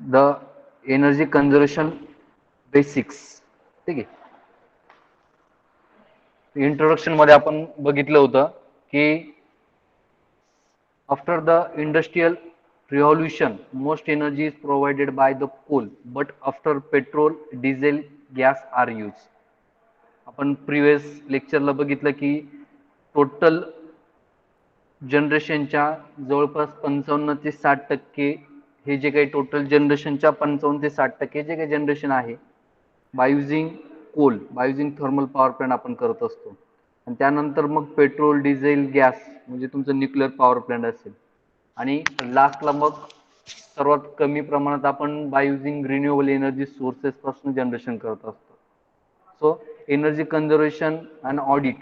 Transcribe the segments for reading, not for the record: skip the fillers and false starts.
The energy conservation basics. ठीक आहे. Introduction मध्ये आपण बघितलं होतं की after the industrial revolution most energy is provided by the coal, but after petrol, diesel, gas are used. आपण प्रिव्हियस लेक्चरला बघितलं की टोटल जनरेशनच्या जवळपास 55 ते 60% हे जे काही टोटल जनरेशनच्या 55 ते 60% जे काही जनरेशन आहे by using coal, by using thermal power plant आपण करत असतो. आणि त्यानंतर मग पेट्रोल, डिझेल, गॅस म्हणजे तुमचं न्यूक्लिअर पॉवर प्लांट असेल. आणि लास्टला मग सर्वात कमी प्रमाणात आपण bye using renewable energy sources पासून जनरेशन करत असतो. So energy conservation and audit.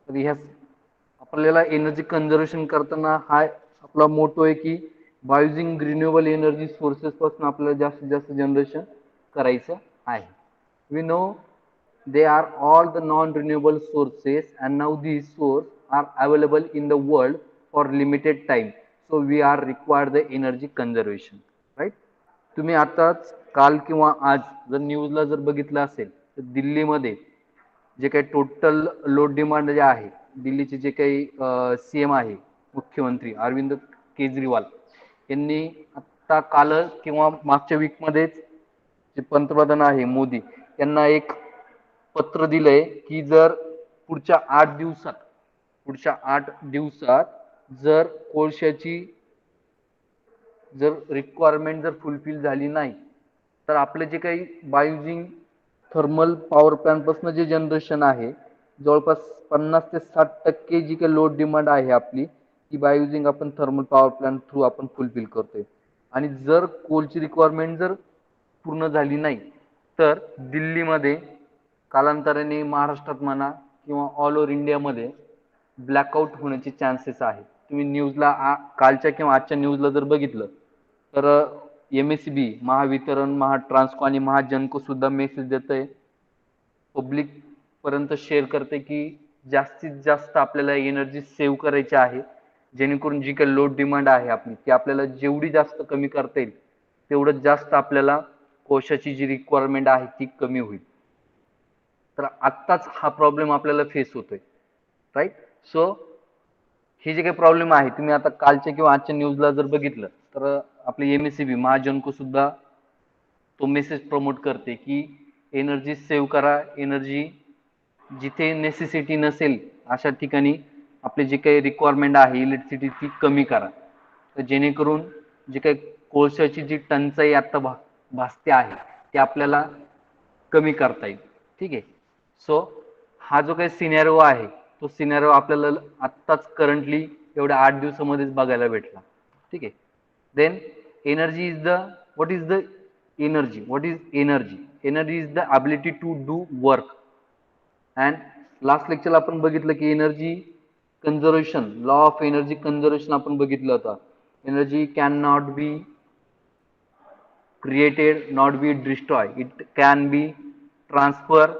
तर ह्या आपल्याला एनर्जी कन्झर्वेशन करताना हा आपला मोटो आहे की by using renewable energy sources पासून आपल्याला जास्तीत जास्त जनरेशन करायचं आहे. We know they are all the non-renewable sources and now these sources are available in the world for limited time, so we are required the energy conservation, right? तुम्ही आताच काल किंवा आज जर न्यूजला जर बघितलं असेल तर दिल्लीमध्ये जे काही टोटल लोड डिमांड जे आहे, दिल्लीचे जे काही सीएम आहे मुख्यमंत्री अरविंद केजरीवाल यांनी आता काल किंवा मागच्या वीकमध्येच जे पंतप्रधान आहे मोदी यांना एक पत्र दिलंय की जर पुढच्या 8 दिवसात जर कोळशाची जर रिक्वायरमेंट जर फुलफिल झाली नाही तर आपले जे काही bye using thermal power plant पासून जे जनरेशन आहे जवळपास 50 ते 60% जी काही लोड डिमांड आहे आपली ती बाय युझिंग आपण थर्मल पॉवर प्लांट थ्रू आपण फुलफिल करतोय. आणि जर कोलची रिक्वायरमेंट जर पूर्ण झाली नाही तर दिल्लीमध्ये कालांतराने महाराष्ट्रात म्हणा किंवा ऑल ओव्हर इंडियामध्ये ब्लॅकआउट होण्याचे चान्सेस आहे. तुम्ही न्यूजला कालच्या किंवा आजच्या न्यूजला जर बघितलं तर एमएसबी, महावितरण, महाट्रान्सको आणि महाजनको सुद्धा मेसेज देत आहे, पब्लिक पर्यंत शेअर करते की जास्तीत जास्त आपल्याला एनर्जी सेव्ह करायची आहे, जेणेकरून जी काही लोड डिमांड आहे आपली ती आपल्याला जेवढी जास्त कमी करता येईल तेवढं जास्त आपल्याला कोशाची जी रिक्वायरमेंट आहे ती कमी होईल. तर आत्ताच हा प्रॉब्लेम आपल्याला फेस होतोय, राईट? सो हे जे काही प्रॉब्लेम आहे तुम्ही आता कालच्या किंवा आजच्या न्यूजला जर बघितलं तर आपले एमएससीबी महाजनको सुद्धा तो मेसेज प्रमोट करते की एनर्जी सेव्ह करा, एनर्जी जिथे नेसेसिटी नसेल अशा ठिकाणी आपली जी काही रिक्वायरमेंट आहे इलेक्ट्रिसिटी ती कमी करा, तर जेणेकरून जी काही कोळशाची जी टंचाई आता भासते आहे ती आपल्याला कमी करता येईल. ठीक आहे. सो हा जो काही सिनेरिओ आहे तो सिनेरिओ आपल्याला आत्ताच करंटली एवढ्या 8 दिवसामध्येच बघायला भेटला. ठीक आहे. Then energy is the what is the energy? What is energy? Energy is the ability to do work. And last लेक्चरला आपण बघितलं की energy conservation, law of energy conservation आपण बघितलं होतं. Energy can not be created, not be destroyed. It can be transferred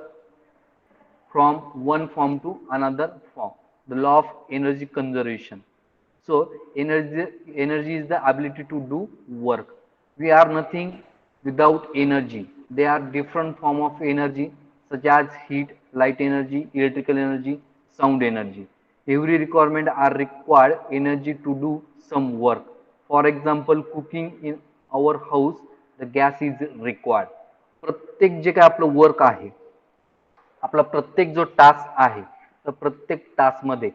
from one form to another form. The law of energy conservation. So energy is the ability to do work. We are nothing without energy. There are different form of energy such as heat, light energy, electrical energy, sound energy. Every requirement are required energy to do some work. For example, cooking in our house, the gas is required. प्रत्येक जे काय आपलं work आहे, आपला प्रत्येक जो task आहे तर प्रत्येक टास्कमध्ये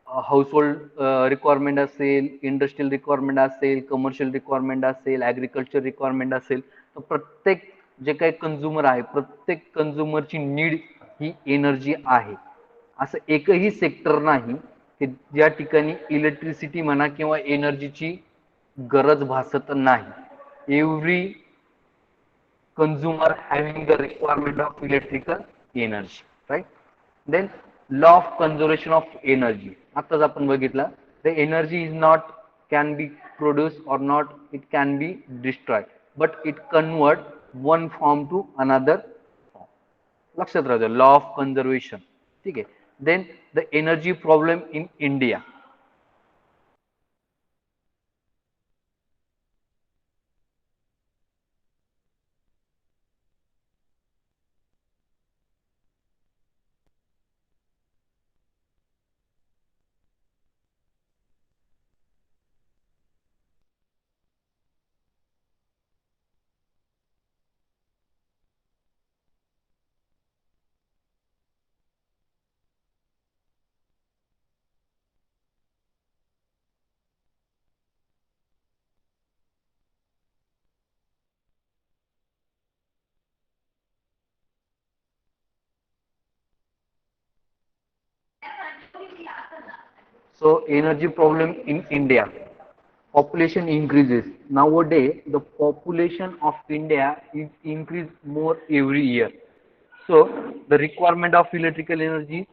हाऊसहोल्ड रिक्वायरमेंट असेल, इंडस्ट्रियल रिक्वायरमेंट असेल, कमर्शियल रिक्वायरमेंट असेल, ॲग्रिकल्चर रिक्वायरमेंट असेल, तर प्रत्येक जे काही कन्झ्युमर आहे प्रत्येक कन्झ्युमरची नीड ही एनर्जी आहे. असं एकही सेक्टर नाही की ज्या ठिकाणी इलेक्ट्रिसिटी म्हणा किंवा एनर्जीची गरज भासत नाही. Every consumer having the requirement of electrical energy, right? Then law of conservation of energy. आताच आपण बघितलं, the energy is not can be produced or not, it can be destroyed, but it convert one form to another form. लक्षात राहू द्या, law of conservation. ठीक आहे. Then the energy problem in India. So energy problem in India. Population increases. Nowadays, the population of India is increased more every year. So the requirement of electrical energy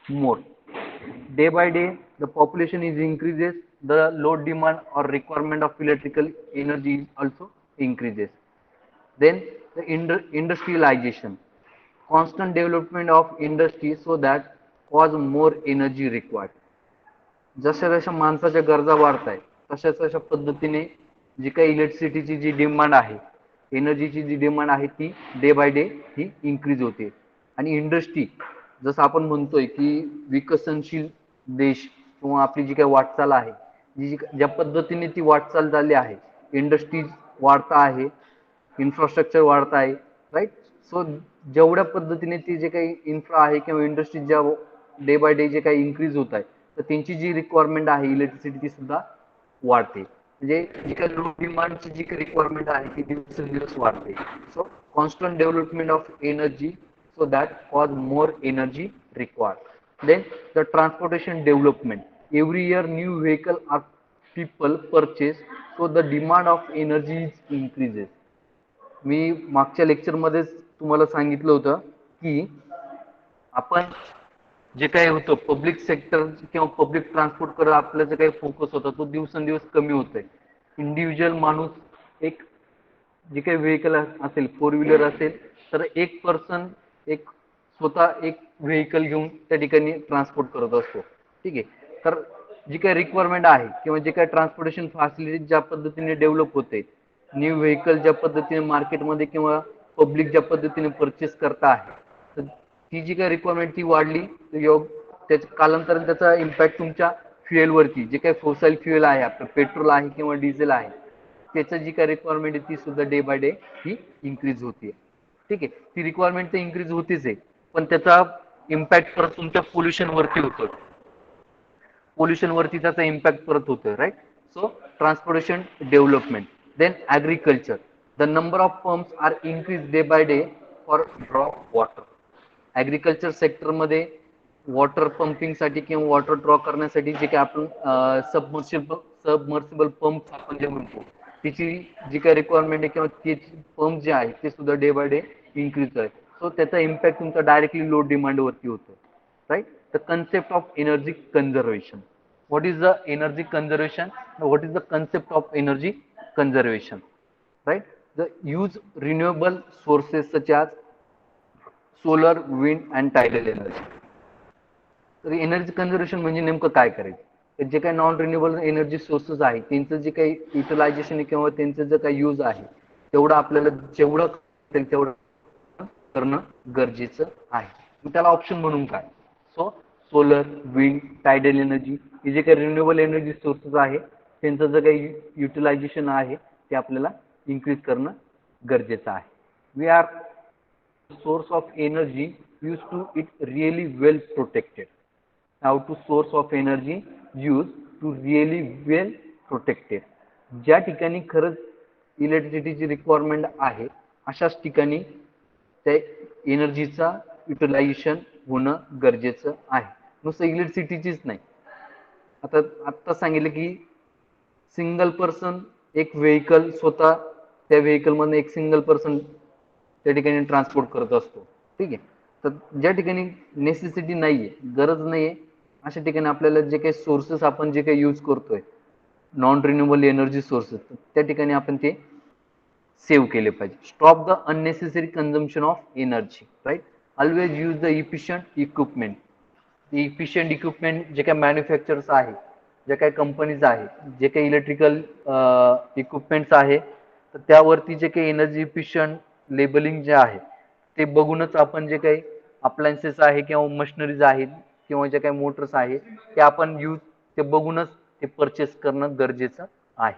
more. Day by day, the population is increases. The load demand or requirement of electrical energy also increases. Then the industrialization, constant development of industry so that cause more energy required. जशा जशा माणसाच्या गरजा वाढत आहेत तशा तशा पद्धतीने जी काही इलेक्ट्रिसिटीची जी डिमांड आहे, एनर्जीची जी डिमांड आहे ती day by day he increase होते. आणि इंडस्ट्री जसं आपण म्हणतोय की विकसनशील देश किंवा आपली जी काही वाटचाल आहे, ज्या पद्धतीने ती वाटचाल झाली आहे, इंडस्ट्रीज वाढत आहे, इन्फ्रास्ट्रक्चर वाढत आहे, राईट. सो जेवढ्या पद्धतीने ती जे काही इन्फ्रा आहे किंवा इंडस्ट्रीज ज्या डे बाय डे जे काही इन्क्रीज होत आहे, तर त्यांची जी रिक्वायरमेंट आहे इलेक्ट्रिसिटी ती सुद्धा वाढते. म्हणजे जी काही लोड डिमांडची जी काही रिक्वायरमेंट आहे ती दिवसेंदिवस वाढते. So constant development of energy so that cause more energy required. Then the transportation development. Every year new vehicle are people purchase, so the demand of energy increases. मी मागच्या लेक्चर मध्येच तुम्हाला सांगितलं होतं की आपण जे काही होतं पब्लिक सेक्टर किंवा पब्लिक ट्रान्सपोर्ट कडे आपला जे काही फोकस होता तो दिवसेंदिवस कमी होतोय. इंडिव्हिज्युअल माणूस एक जे काही व्हेकल असेल, फोर व्हीलर असेल, तर एक पर्सन एक स्वतः एक व्हेकल घेऊन त्या ठिकाणी ट्रान्सपोर्ट करत असतो. ठीक आहे. तर जी काही रिक्वायरमेंट आहे किंवा जे काही ट्रान्सपोर्टेशन फॅसिलिटी ज्या पद्धतीने डेव्हलप होते, न्यू व्हेकल ज्या पद्धतीने मार्केटमध्ये किंवा पब्लिक ज्या पद्धतीने परचेस करता आहे, तर ती जी काही रिक्वायरमेंट ती वाढली, योग त्याच्या कालांतराने त्याचा इम्पॅक्ट तुमच्या फ्युएलवरती, जे काही फोसाईल फ्युएल आहे, आपलं पेट्रोल आहे किंवा डिझेल आहे, त्याचं जी काही रिक्वायरमेंट आहे ती सुद्धा day by day he increase होते. ठीक आहे. ती रिक्वायरमेंट तर इन्क्रीज होतीच आहे, पण त्याचा इम्पॅक्ट परत तुमच्या पोल्युशन वरती होतो. पोल्युशन वरती त्याचा इम्पॅक्ट परत होतोय, राईट. So transportation development. Then agriculture. The number of pumps are increase day by day for draw water. Agriculture सेक्टरमध्ये वॉटर पंपिंगसाठी किंवा वॉटर ड्रॉ करण्यासाठी जे काही आपण सबमर्सिबल पंप आपण जे म्हणतो, तिची जी काही रिक्वायरमेंट आहे किंवा ते पंप जे आहे ते सुद्धा डे बाय डे इन्क्रीज आहे. सो त्याचा इम्पॅक्ट तुमचा डायरेक्टली लोड डिमांड वरती होतो, राईट. The concept of energy conservation. What is the energy conservation? What is the concept of energy conservation? Right. The use renewable sources such as solar, wind and tidal energy. तर energy conservation म्हणजे नेमकं काय करायचं? जे काही non renewable energy sources आहे त्यांचं जे काही युटिलायझेशन किंवा त्यांचं जे काही यूज आहे तेवढं आपल्याला जेवढं तेवढं करणं गरजेचं आहे. त्याला ऑप्शन म्हणून काय? So solar, wind, tidal energy हे जे काही रिन्युएबल एनर्जी सोर्सेस आहे त्यांचं जे काही युटिलायझेशन आहे ते आपल्याला इन्क्रीज करणं गरजेचं आहे. We are source of energy used to it really well protected. How to source of energy used to really well protected. ज्या ठिकाणी खरंच इलेक्ट्रिसिटीची रिक्वायरमेंट आहे अशाच ठिकाणी त्या एनर्जीचा युटिलायझेशन होणं गरजेचं आहे. नुसतं इलेक्ट्रिसिटीचीच नाही. आता सांगितलं की सिंगल पर्सन एक व्हेकल स्वतः त्या व्हेकल मध्ये एक सिंगल पर्सन त्या ठिकाणी ट्रान्सपोर्ट करत असतो. ठीक आहे. तर ज्या ठिकाणी नेसेसिटी नाहीये, गरज नाहीये, अशा ठिकाणी आपल्याला जे काही सोर्सेस आपण जे काही यूज करतोय नॉन रिन्युएबल एनर्जी सोर्सेस, त्या ठिकाणी आपण ते सेव्ह केले पाहिजे. Stop the unnecessary consumption of energy, right. Always use the efficient equipment. Efficient equipment जे काही मॅन्युफॅक्चरर्स आहे, जे काही कंपनीज आहे, जे काही इलेक्ट्रिकल इक्विपमेंट्स आहे, तर त्यावरती जे काही एनर्जी इफिशियंट लेबलिंग जे आहे ते बघूनच आपण जे काही अप्लायन्सेस आहे किंवा मशिनरीज आहेत किंवा जे काही मोटर्स आहे ते आपण यूज ते बघूनच ते परचेस करणं गरजेचं आहे.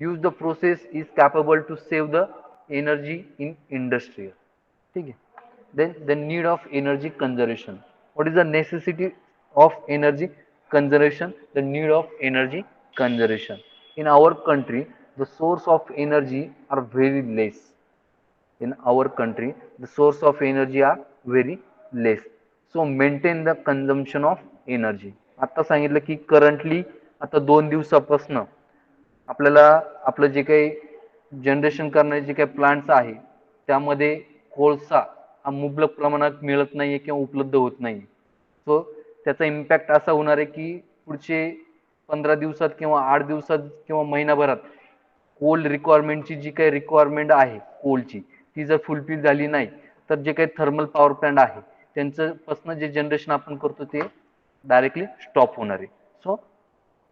Use the process is capable to save the energy in industry. ठीक आहे. Then the need of energy conservation. What is the necessity of energy conservation? The need of energy conservation. In our country, the source of energy are very less. In our country, the source of energy are very less. So maintain the consumption of energy. आता सांगितलं की currently आता 2 दिवसापासून आपल्याला आपलं जे काही generation करणारे जे काही प्लांट्स आहे त्यामध्ये कोळसा हा मुबलक प्रमाणात मिळत नाहीये किंवा उपलब्ध होत नाही. सो त्याचा इम्पॅक्ट असा होणार आहे की पुढचे 15 दिवसात किंवा 8 दिवसात किंवा महिनाभरात कोल रिक्वायरमेंटची जी काही रिक्वायरमेंट आहे कोलची ती जर फुलफिल झाली नाही तर जे काही थर्मल पॉवर प्लांट आहे त्यांचं पासून जे जनरेशन आपण करतो ते डायरेक्टली स्टॉप होणार आहे. सो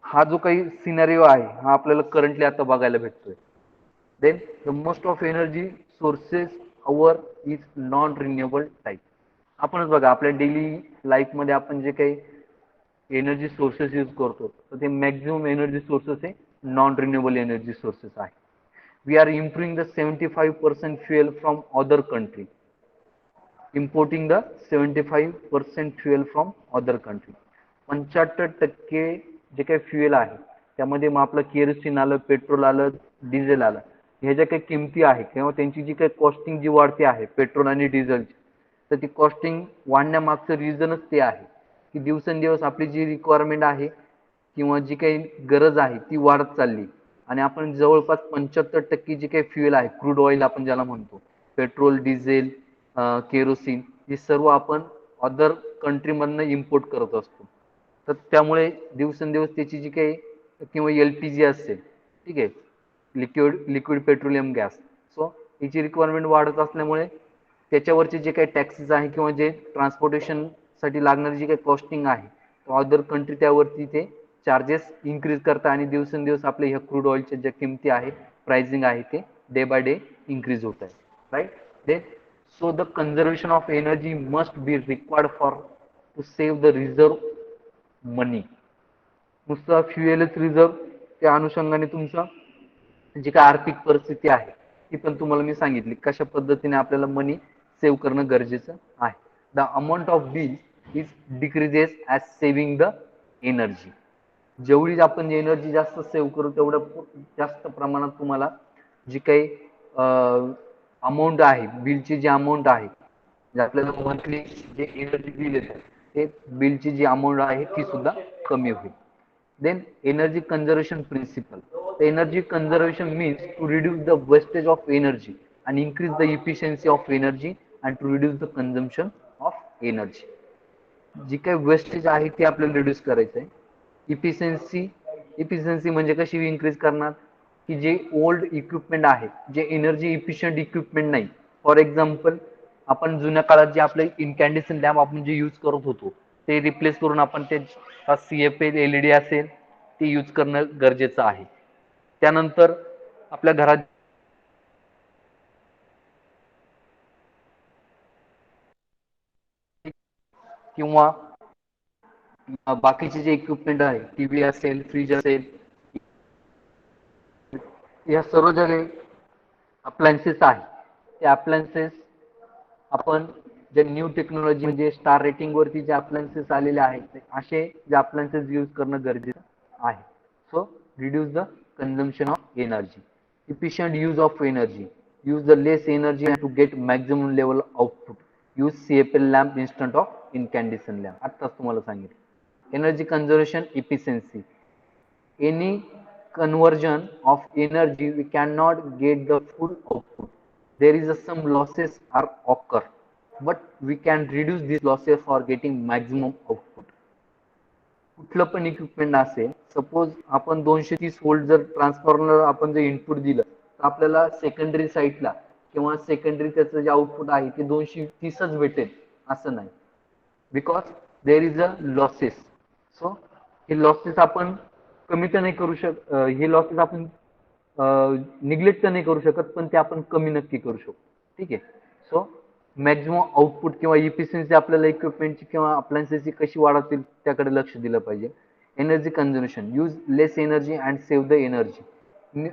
हा जो काही सिनारिओ आहे हा आपल्याला करंटली आता बघायला भेटतोय. Then the most of energy sources our is non renewable type. आपणच बघा आपल्या डेली लाईफ मध्ये आपण जे काही एनर्जी सोर्सेस यूज करतो तर ते मॅक्झिमम एनर्जी सोर्सेस हे नॉन रिन्युएबल एनर्जी सोर्सेस आहे. We are improving the 75% fuel from other country, importing the 75% fuel from other country. 75% जे काही फ्युएल आहे त्यामध्ये मग आपलं केरोसिन आलं, पेट्रोल आलं, डिझेल आलं, ह्या ज्या काही किमती आहेत किंवा त्यांची जी काही कॉस्टिंग जी वाढते आहे पेट्रोल आणि डिझेलची, तर ती कॉस्टिंग वाढण्यामागचं रिझनच ते आहे की दिवसेंदिवस आपली जी रिक्वायरमेंट आहे किंवा जी काही गरज आहे ती वाढत चालली आणि आपण जवळपास 75% जे काही फ्युएल आहे क्रूड ऑइल आपण ज्याला म्हणतो, पेट्रोल, डिझेल, केरोसिन, हे सर्व आपण अदर कंट्रीमधनं इम्पोर्ट करत असतो. तर त्यामुळे दिवसेंदिवस त्याची जी काही किंवा एलपीजी असेल, ठीक आहे, लिक्विड पेट्रोलियम गॅस, सो याची रिक्वायरमेंट वाढत असल्यामुळे त्याच्यावरचे जे काही टॅक्सेस आहे किंवा जे ट्रान्सपोर्टेशन साठी लागणारी जी काही कॉस्टिंग आहे अदर कंट्री त्यावरती ते चार्जेस इन्क्रीज करतात आणि दिवसेंदिवस आपल्या ह्या क्रूड ऑइलच्या ज्या किमती आहे प्राइसिंग आहे ते डे बाय डे इन्क्रीज होत आहे. Right. They so the conservation of energy must be required for to save the reserve money. नुसता फ्युएलच रिझर्व, त्या अनुषंगाने तुमचा जी काय आर्थिक परिस्थिती आहे ती पण तुम्हाला मी सांगितली कशा पद्धतीने आपल्याला मनी सेव्ह करणं गरजेचं आहे. The amount of bill is decreases as saving the energy. जेवढी आपण एनर्जी जास्त सेव्ह करू तेवढं जास्त प्रमाणात तुम्हाला जी काही अमाऊंट आहे बिलची जी अमाऊंट आहे, जे आपल्याला मंथली जे एनर्जी बिल येतं ते बिलची जी अमाऊंट आहे ती सुद्धा कमी होईल. Then energy conservation principle. The energy conservation means to reduce the wastage of energy and increase the efficiency of energy and to reduce the consumption of energy. जी काही वेस्टेज आहे ते आपल्याला रिड्यूस करायचं आहे. इफिशियन्सी म्हणजे कशी इन्क्रीज करणार की जे ओल्ड इक्विपमेंट आहे, जे एनर्जी इफिशियंट इक्विपमेंट नाही, फॉर एक्झाम्पल आपण जुन्या काळात जे आपले इनकॅन्डेसन लॅम्प आपण जे यूज करत होतो ते रिप्लेस करून आपण ते सीएफएल एलईडी असेल ते यूज करणं गरजेचं आहे. त्यानंतर आपल्या घरात किंवा बाकीचे जे इक्विपमेंट आहे, टीव्ही असेल, फ्रीज असेल, या सर्व ज्या अप्लायन्सेस आहे ते अप्लायन्सेस आपण जे न्यू टेक्नॉलॉजी म्हणजे स्टार रेटिंग वरती जे अप्लायन्सेस आलेले आहेत असे जे अप्लायन्सेस यूज करणं गरजेचं आहे. So reduce the consumption of energy, efficient use of energy, use the less energy to get maximum level output, use CFL lamp instant of incandescent lamp. आत्ताच तुम्हाला सांगितलं. Energy conservation efficiency, any conversion of energy we cannot get the full output, there is some losses are occur, but we can reduce these losses for getting maximum output. कुठलं पण equipment असेल, suppose आपण 230 volt जर transformer आपण जर input दिलं तर आपल्याला सेकंडरी साईडला किंवा सेकंडरी त्याचं जे आउटपुट आहे ते 230च भेटेल असं नाही, because there is a losses. So हे लॉसेस आपण कमी तर नाही करू हे लॉसेस आपण निग्लेक्ट तर नाही करू शकत, पण ते आपण कमी नक्की करू शकतो. ठीक आहे. सो मॅक्झिमम आउटपुट किंवा इफिशियन्सी आपल्याला इक्विपमेंटची किंवा अप्लायन्सेसची कशी वाढवतील त्याकडे लक्ष दिलं पाहिजे. Energy conservation, use less energy and save the energy.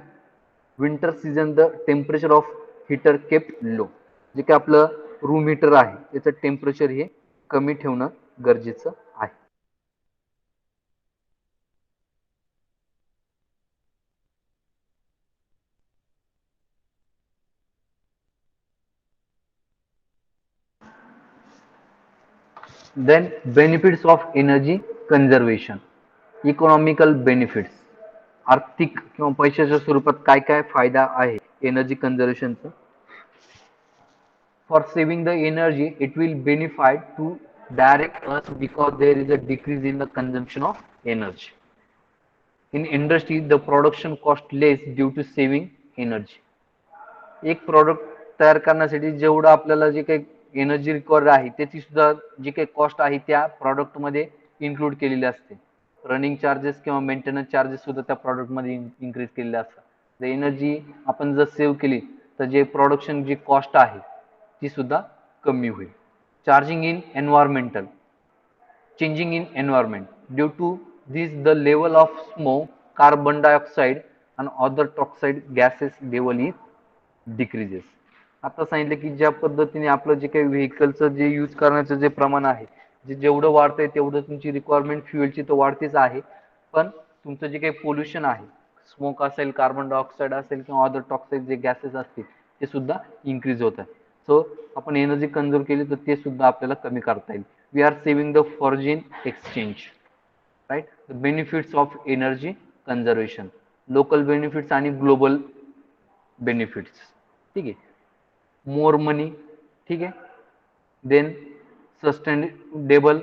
Winter season the temperature of heater kept low, जे काही आपलं रूम हीटर आहे त्याचं टेम्परेचर हे कमी ठेवणं गरजेचं आहे. Then benefits of energy conservation, economical benefits, आर्थिक किंवा पैशाच्या स्वरूपात काय काय फायदा आहे energy कन्झर्वेशनचा. For saving the energy, it will benefit to direct us because there is a decrease in the consumption of energy. In industry, the production cost less due to saving energy. एक product तयार करण्यासाठी जेवढं आपल्याला जे काही energy required आहे त्याची सुद्धा जी काही कॉस्ट आहे त्या प्रॉडक्ट मध्ये इन्क्लूड केलेली असते. रनिंग चार्जेस किंवा मेंटेनन्स चार्जेस सुद्धा त्या प्रॉडक्ट मध्ये इन्क्रीज केलेले असतात. जर एनर्जी आपण जर सेव्ह केली तर जे प्रोडक्शन जी कॉस्ट आहे ती सुद्धा कमी होईल. Charging in environmental, changing in environment. Due to this, the level of smoke, carbon dioxide and other toxic gases level is decreases. आता सांगितलं की ज्या पद्धतीने आपलं जे काही व्हेकलचं जे यूज करण्याचं जे प्रमाण आहे, जे जेवढं वाढतंय तेवढं तुमची रिक्वायरमेंट फ्युएलची तर वाढतेच आहे, पण तुमचं जे काही पोल्युशन आहे, स्मोक असेल, कार्बन डायऑक्साईड असेल किंवा अदर टॉक्सिक जे गॅसेस असतील ते सुद्धा इन्क्रीज होत आहे. सो आपण एनर्जी कन्झर्व केली तर ते सुद्धा आपल्याला कमी करता येईल. We are saving the foreign exchange, right. The benefits of energy conservation, local benefits आणि ग्लोबल बेनिफिट्स. ठीक आहे. मोर मनी, ठीक आहे. Then sustainable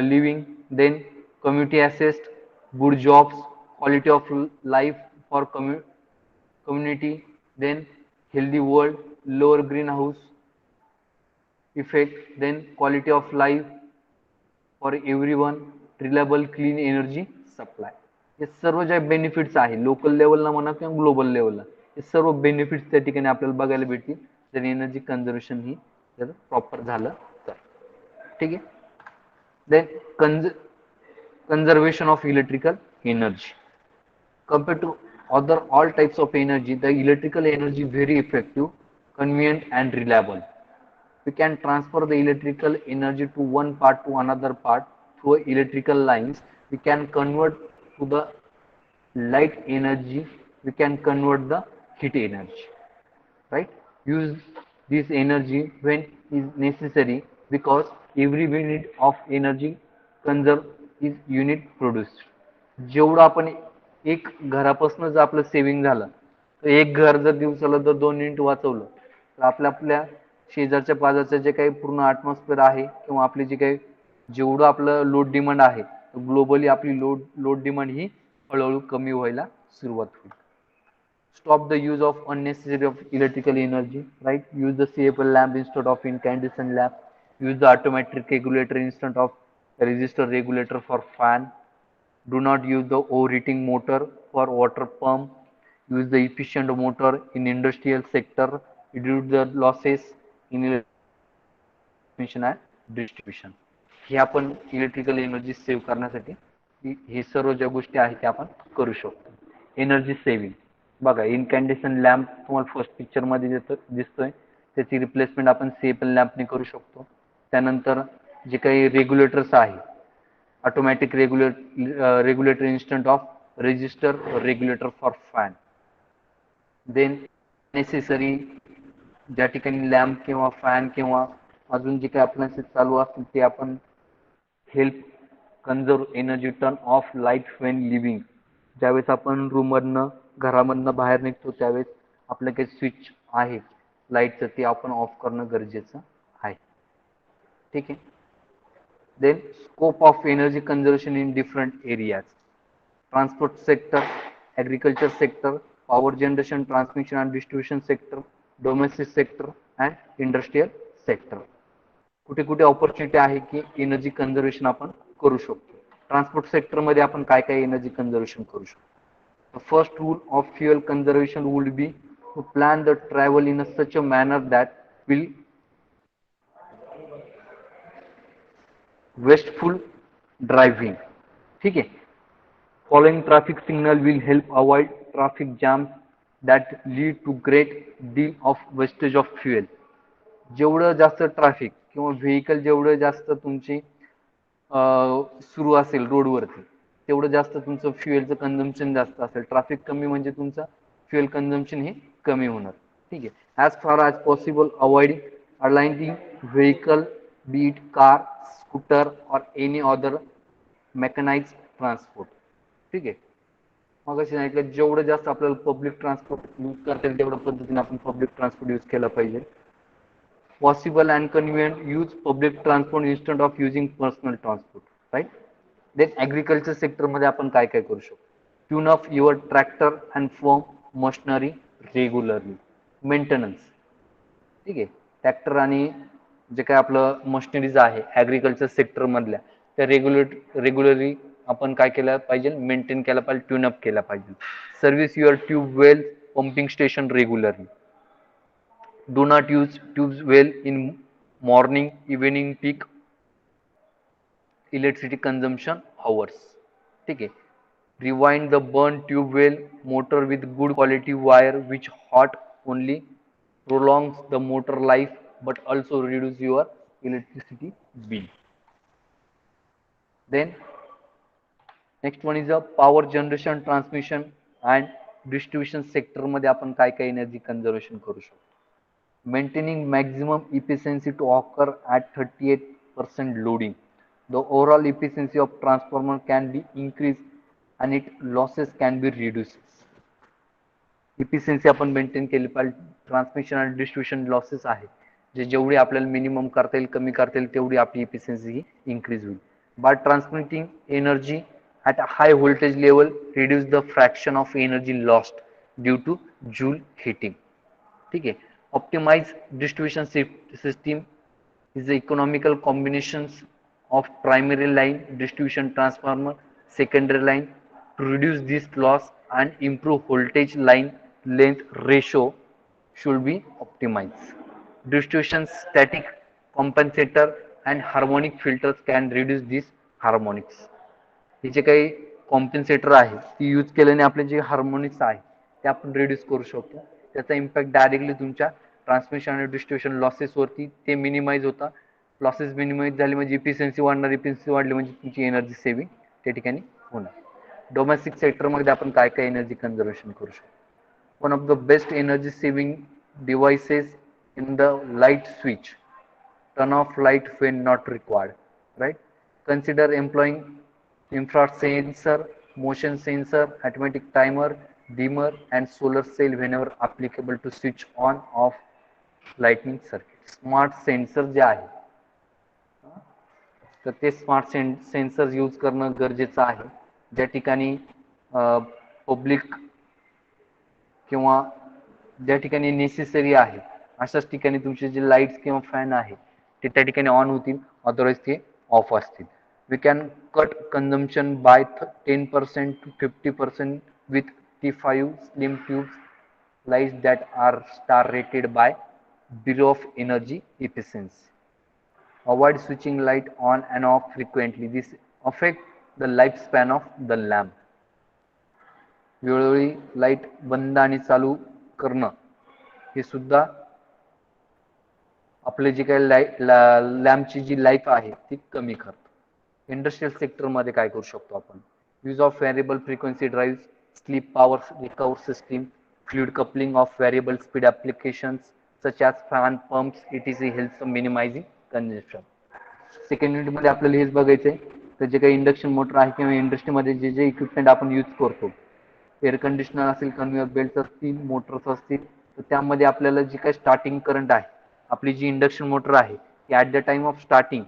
living, then community assist, good jobs, quality of life for community, then healthy world, lower greenhouse effect, then quality of life for everyone, reliable clean energy supply. हे सर्व जे benefits आहे local लेवलला म्हणा किंवा global लेवलला, हे सर्व बेनिफिट्स त्या ठिकाणी आपल्याला बघायला भेटतील जर एनर्जी कन्झर्वेशन ही जर प्रॉपर झालं तर. ठीक आहे. Then conservation of electrical energy. Compared to other all types of energy, the electrical energy very effective, convenient and reliable. We can transfer the electrical energy to one part to another part through electrical lines. We can convert to the light energy. We can convert the heat energy, right. Use this energy when is necessary because every unit of energy conserved is unit produced. जेवढं आपण एक घरापासून जर आपलं saving झालं तर एक घर जर दिवसाला जर 2 युनिट वाचवलं तर आपल्या शेजारच्या पाजारचं जे काही पूर्ण ॲटमॉस्फिअर आहे किंवा आपली जे काही जेवढं आपलं लोड डिमांड आहे ग्लोबली आपली लोड डिमांड ही हळूहळू कमी व्हायला सुरुवात होईल. Stop the use of unnecessary of electrical energy, right. Use the CFL lamp instead of incandescent lamp. Use the automatic regulator instead of resistor regulator for fan. Do not use the overheating motor for water pump. Use the efficient motor in industrial sector. Reduce the losses in transmission and distribution. हे आपण electrical energy save करण्यासाठी हे सर्व ज्या गोष्टी आहेत त्या आपण करू शकतो. एनर्जी सेव्हिंग बघा, इनकॅन्डेशन लॅम्प तुम्हाला फर्स्ट पिक्चर मध्ये दिसतोय, त्याची रिप्लेसमेंट आपण सीएफएल लॅम्पने करू शकतो. त्यानंतर जे काही रेग्युलेटर्स आहे, automatic regulator instant of resistor regulator for fan. Then necessary ज्या ठिकाणी लॅम्प किंवा फॅन किंवा अजून जे काही अप्लायन्सेस चालू असतील ते आपण help conserve energy, turn off light when living. ज्यावेळेस आपण रूममधनं घरामधनं बाहेर निघतो त्यावेळेस आपलं काही स्विच आहे लाईटचं ते आपण ऑफ करणं गरजेचं आहे. ठीक आहे. Then scope of energy conservation in different areas, transport sector, agriculture sector, power generation, transmission and distribution sector, domestic sector and industrial sector. कुठे कुठे ऑपॉर्च्युनिटी आहे की एनर्जी कन्झर्वेशन आपण करू शकतो. ट्रान्सपोर्ट सेक्टरमध्ये आपण काय काय एनर्जी कन्झर्वेशन करू शकतो. The first rule of fuel conservation would be to plan the travel in such a manner that will wasteful driving. ठीक आहे. Following traffic signal will help avoid traffic jams that lead to great deal of wastage of fuel. जेवढं जास्त traffic किंवा vehicle जेवढं जास्त तुमची सुरू असेल रोडवरती तेवढं जास्त तुमचं फ्युएलचं कन्झम्पशन जास्त असेल. ट्रॅफिक कमी म्हणजे तुमचं फ्युएल कन्झम्पशन हे कमी होणार. ठीक आहे. As far as possible avoiding aligning vehicle, B it car, scooter और एनी अदर मेकनाइज ट्रान्सपोर्ट. ठीक आहे. मग अशी सांगितलं जेवढं जास्त आपल्याला पब्लिक ट्रान्सपोर्ट यूज करता येईल तेवढ्या पद्धतीने आपण पब्लिक ट्रान्सपोर्ट यूज केला पाहिजे. Possible and convenient use public transport instead of using personal transport. Right. Then agriculture सेक्टरमध्ये आपण काय काय करू शकतो. Tune off your tractor and farm machinery regularly. Maintenance. ठीक आहे. ट्रॅक्टर आणि जे काय आपलं मशिनरीज आहे ॲग्रिकल्चर सेक्टरमधल्या त्या रेग्युलरली आपण काय केलं पाहिजे, मेंटेन केला पाहिजे, ट्यूनअप केला पाहिजे. Service your tube well pumping station regularly. Do not use tubes well in morning evening peak electricity consumption hours. ठीक आहे. Rewind the burn tube well motor with good quality wire which hot only prolongs the motor life but also reduce your electricity bill. Then next one is a power generation transmission and distribution sector मध्ये आपण काय काय energy conservation करू शकतो. Maintaining maximum efficiency to occur at 38% loading. The overall efficiency of transformer can be increased and its losses can be reduced. Efficiency आपण maintain केली पाहिजे. Transmission आणि डिस्ट्रीब्युशन लॉसेस आहे जे जेवढी आपल्याला मिनिमम करता येईल कमी करता येईल तेवढी आपली इफिशियन्सी ही इन्क्रीज होईल. By transmitting energy at a high voltage level reduce the fraction of energy lost due to joule heating. ठीक आहे. Optimize distribution system is the economical combinations of primary line distribution transformer, secondary line to reduce this loss and improve voltage line length ratio should be optimized. Distribution static compensator and harmonic filters can reduce these harmonics. हे जे काही कॉम्पेन्सेटर आहे ती use केल्याने आपले जे harmonics आहे ते आपण रिड्यूस करू शकतो. त्याचा इम्पॅक्ट डायरेक्टली तुमच्या ट्रान्समिशन आणि डिस्ट्रीब्युशन लॉसेसवरती ते मिनिमाइज होता. लॉसेस मिनिमाइज झाले म्हणजे इफिशियन्सी वाढणार, इफिशियन्सी वाढली म्हणजे तुमची एनर्जी सेव्हिंग त्या ठिकाणी होणार. डोमेस्टिक सेक्टरमध्ये आपण काय काय एनर्जी कन्झर्वेशन करू शकतो. One of the best energy saving devices in the light switch. Turn off light when not required. Right. Consider employing infrared sensor, motion sensor, automatic timer, dimmer and solar cell whenever applicable to switch on off lightning circuit. Smart sensor जे आहे तर ते smart sensor use करणं गरजेचं आहे. ज्या ठिकाणी public किंवा ज्या ठिकाणी नेसेसरी आहे अशाच ठिकाणी तुमचे जे लाईट्स किंवा फॅन आहे ते त्या ठिकाणी ऑन होतील, अदरवाईज ते ऑफ असतील. We can cut consumption by 10% to 50% with T5 slim tubes lights that are star rated by Bureau of Energy Efficiency. Avoid switching light on and off frequently. This affect the lifespan of the lamp. वेळोवेळी light बंद आणि चालू करणं हे सुद्धा आपले जे काही लॅम्पची जी लाईफ आहे ती कमी करतं. इंडस्ट्रियल सेक्टरमध्ये काय करू शकतो आपण. Use of variable frequency drive, slip power recover system, fluid coupling of variable speed applications such as fan pumps etc helps minimising consumption. Second युनिटमध्ये आपल्याला हेच बघायचं आहे तर जे काही इंडक्शन मोटर आहे किंवा इंडस्ट्रीमध्ये जे जे इक्विपमेंट आपण यूज करतो, एअर कंडिशनर असेल, कन्व्हेयर बेल्ट असतील, मोटर्स असतील, तर त्यामध्ये आपल्याला जे काही स्टार्टिंग करंट आहे आपली जी इंडक्शन मोटर आहे ती at the time of starting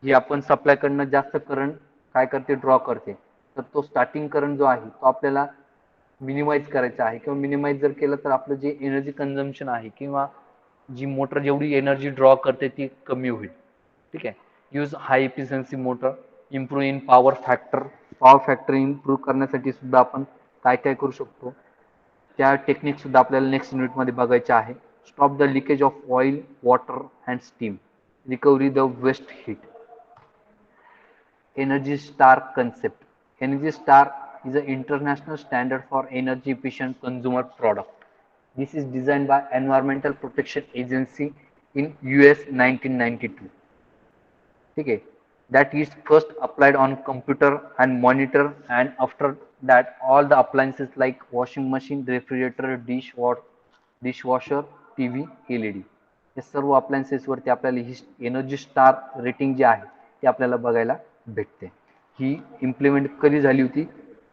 जी आपण सप्लायकडनं जास्त करंट काय करते ड्रॉ करते, तर तो स्टार्टिंग करंट जो आहे तो आपल्याला मिनिमाइज करायचा आहे किंवा मिनिमाइज जर केलं तर आपलं जे एनर्जी कंझम्पशन आहे किंवा जी मोटर जेवढी एनर्जी ड्रॉ करते ती कमी होईल. ठीक आहे. Use high efficiency motor, improve in power factor improve करण्यासाठी सुद्धा आपण काय काय करू शकतो त्या टेक्निक सुद्धा आपल्याला नेक्स्ट युनिटमध्ये बघायच्या आहे. Stop the leakage of oil, water and steam, recovery the waste heat. Energy Star concept. Energy Star is an international standard for energy efficient consumer product. This is designed by Environmental Protection Agency in US 1992. Okay, that is first applied on computer and monitor, and after that all the appliances like washing machine, refrigerator, dishwasher, TV, LED हे सर्व appliances वरती आपल्याला ही energy star rating जे आहे ते आपल्याला बघायला भेटते. ही इम्प्लिमेंट कधी झाली होती?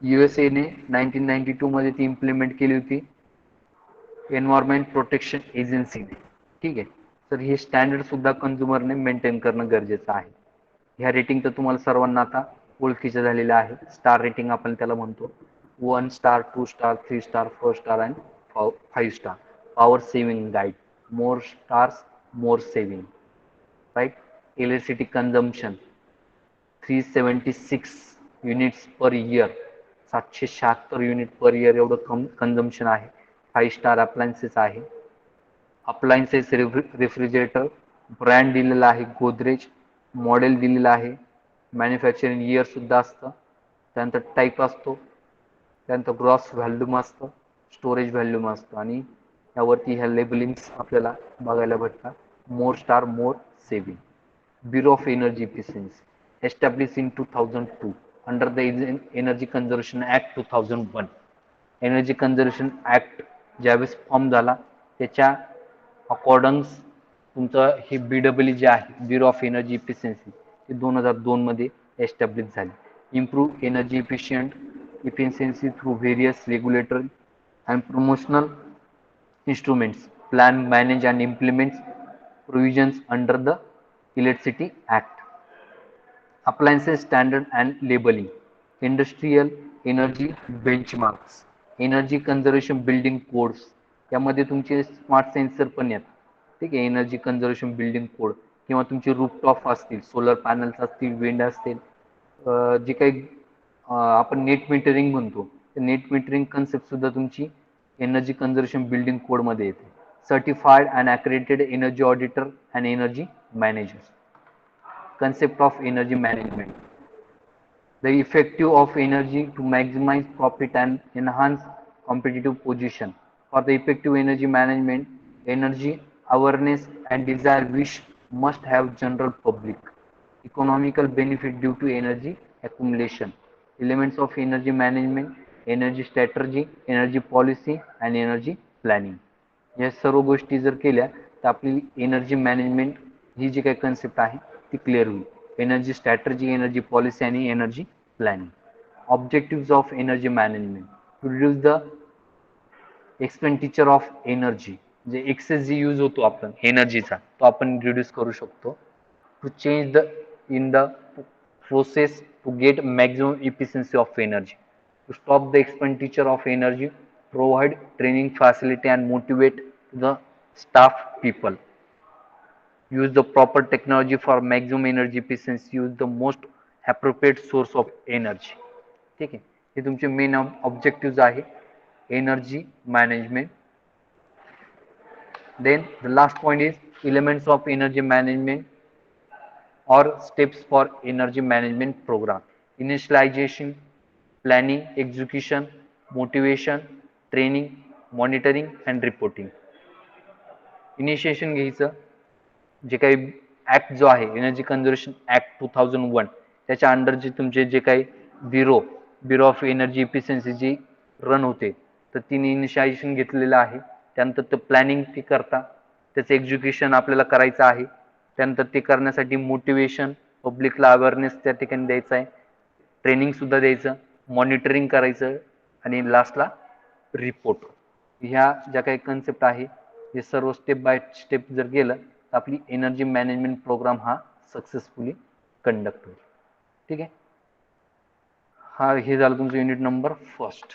USA ने 1992 मध्ये ती इम्प्लिमेंट केली होती एन्व्हायरमेंट प्रोटेक्शन एजन्सीने. ठीक आहे. तर हे स्टँडर्ड सुद्धा कन्झ्युमरने मेंटेन करणं गरजेचं आहे. ह्या रेटिंग तर तुम्हाला सर्वांना आता ओळखीच्या झालेल्या आहे. स्टार रेटिंग आपण त्याला म्हणतो. 1 star, 2 star, 3 star, 4 star and 5 star. Power saving guide. More stars, more saving. Right. Electricity consumption 376 units per year. 776 unit per year एवढं कन्झम्पशन आहे. 5 स्टार अप्लायन्सेस आहे. अप्लायन्सेस रेफ्रिजरेटर ब्रँड दिलेला आहे गोदरेज. मॉडेल दिलेला आहे. मॅन्युफॅक्चरिंग इयर सुद्धा असतं. त्यानंतर टाईप असतो. त्यानंतर ग्रॉस व्हॅल्यूम असतं. स्टोरेज व्हॅल्यूम असतं आणि यावरती ह्या लेबलिंग्स आपल्याला बघायला भेटतात. More star, more saving. Bureau of Energy Efficiency, established in 2002 under the Energy Conservation Act 2001. Energy conservation act ज्यावेळेस फॉर्म झाला त्याच्या अकॉर्डन्स तुमचं हे BEE जे आहे ब्युरो ऑफ एनर्जी इफिशियन्सी ते 2002 मध्ये एस्टॅब्लिश झाली. Improve energy efficiency through various regulatory and promotional instruments, plan, manage and implement provisions under the Electricity Act. Appliances standard and labeling, industrial energy benchmarks, energy conservation building codes. यामध्ये तुमचे smart sensor पण येतात. ठीक आहे. Energy conservation building code किंवा तुमचे rooftop असतील, solar panels असतील, विंड असतील, जे काही आपण नेट मीटरिंग म्हणतो, नेट मीटरिंग कन्सेप्ट सुद्धा तुमची एनर्जी कन्झर्वेशन बिल्डिंग कोड मध्ये येते. Certified and accredited energy auditor and energy manager. Concept of energy management, the effective of energy to maximize profit and enhance competitive position. For the effective energy management, energy awareness and desire which must have general public. Economical benefit due to energy accumulation. Elements of energy management, energy strategy, energy policy and energy planning. या सर्व गोष्टी जर केल्या तर आपली energy management ही जी काही concept आहे ती क्लिअर होईल. एनर्जी स्ट्रॅटर्जी, एनर्जी पॉलिसी आणि energy planning. Objective of energy management to reduce the expenditure of energy. जे एक्सेस जी यूज होतो आपण एनर्जीचा तो आपण रिड्यूस करू शकतो. To change the in the process to get maximum efficiency of energy. To stop the expenditure of energy, provide training facility and motivate the staff people. Use the proper technology for maximum energy efficiency. Use the most appropriate source of energy. ठीक आहे. हे तुमचे main objective आहे energy management. Then the last point is elements of energy management or steps for energy management program. Initialization, planning, execution, motivation, training, monitoring and reporting. Initiation घ्यायचं. जे काही act जो आहे एनर्जी कन्झर्वेशन ऍक्ट 2001 त्याच्या under जे तुमचे जे काही ब्युरो ऑफ एनर्जी इफिशियन्सी जी रन होते तर तिने इनिशिएशन घेतलेलं आहे. त्यानंतर ते प्लॅनिंग ती करता, त्याचं एक्झिक्युशन आपल्याला करायचं आहे. त्यानंतर ते करण्यासाठी मोटिवेशन, पब्लिकला अवेअरनेस त्या ठिकाणी द्यायचा आहे, ट्रेनिंग सुद्धा द्यायचं, मॉनिटरिंग करायचं आणि लास्टला रिपोर्ट. ह्या ज्या काही कन्सेप्ट आहे हे सर्व स्टेप बाय स्टेप जर गेलं तर आपली एनर्जी मॅनेजमेंट प्रोग्राम हा सक्सेसफुली कंडक्ट होईल. ठीक आहे. हा हे झालं तुमचं युनिट नंबर 1.